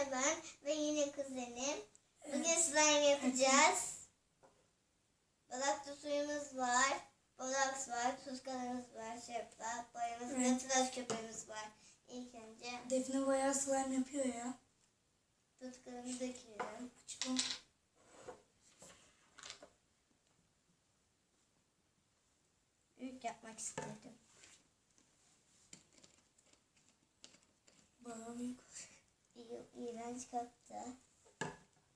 yine ben ve yine kuzenim. Bugün slime yapacağız. Balakta suyumuz var. Boraks var. Tuzkanımız var. Şeffaf boyamız ve tıraş köpüğümüz var. İlk önce Defne bayağı slime yapıyor ya. tuzkanımı döküyorum. Açalım. Büyük yapmak istedim. Bayağı büyük. İğrenç koktu.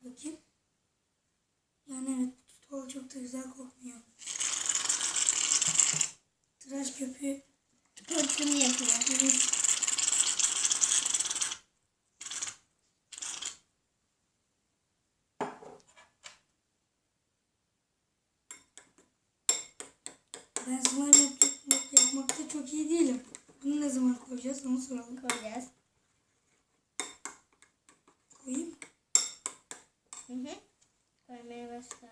Bakayım. Yani evet, tutkal çok da güzel kokmuyor. Tıraş köpüğü. Kurşun yapıyorum. Ben slime yapmakta çok iyi değilim. Bunu ne zaman koyacağız onu soralım. Koyacağız. Koyayım. Koymaya başla.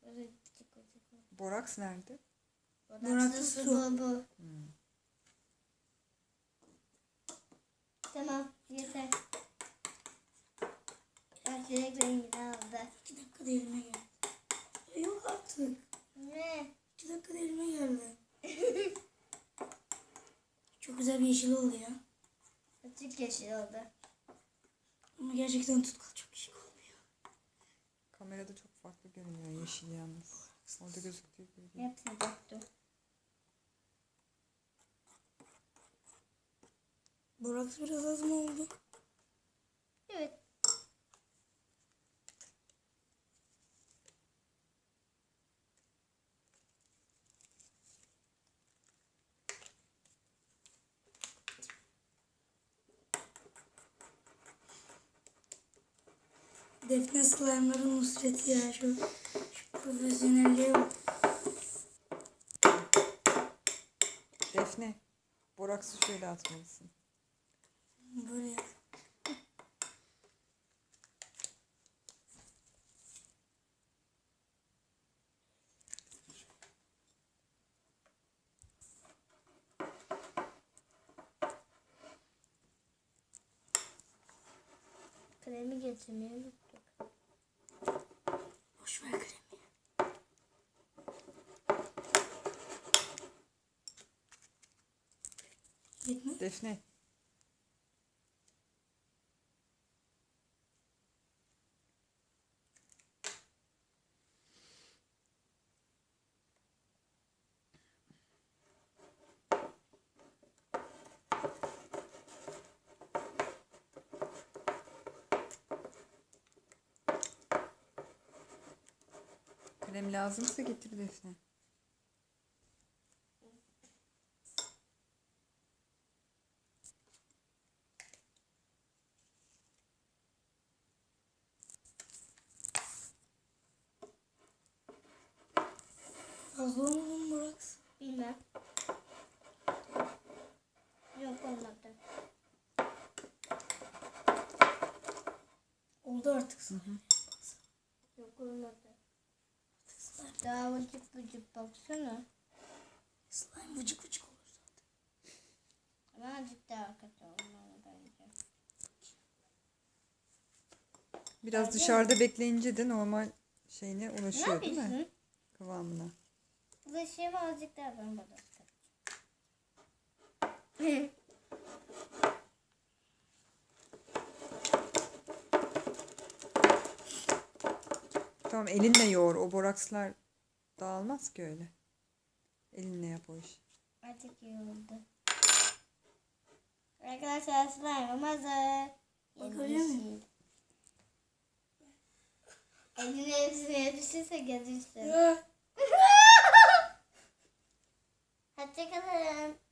Böyle küçük. Boraks nerede? Borakslı su bu. Tamam, yeter. Bak direkt rengini aldı. 2 dakikada elime geldi. Yok artık. Ne? 2 dakikada elime geldi. Çok güzel bir yeşil oldu ya. Açık yeşil oldu. Ama gerçekten tutkal çok iyi kokmuyor. Kamerada çok farklı görünüyor yeşil yalnız. Orada gözüktüğü gibi değil. Hepsini döktüm. Boraks biraz az mı oldu? Evet. Defne slime'ların nusreti ya. Şu profesyonelliğe bak. Defne, boraksı şöyle atmalısın. Böyle yap. Kremi getirmeyi unuttuk. Boş ver kremi. Yetme. Defne, krem lazımsa getir Defne. Fazla olmadı mı Boraks? Bilmem. Yok olmadı. Oldu artık slime. Yok olmadı. Daha vıcık vıcık baksana. Slime vıcık vıcık olur zaten. Ama azıcık daha kötü olmalı bence. Biraz Bence dışarıda bekleyince de normal şeyine Ne ulaşıyor değil mi? yapıyorsun? Kıvamına. Bulaşığımı azıcık daha ben burada sıkacağım. Tamam elinle yoğur. O borakslar dağılmaz ki öyle. Elinle yap o işi. Artık iyi oldu. Arkadaşlar slime'ım hazır. Bakabilir Eline hepsine yapışırsa gözüksün. Ya. Hoşçakalın.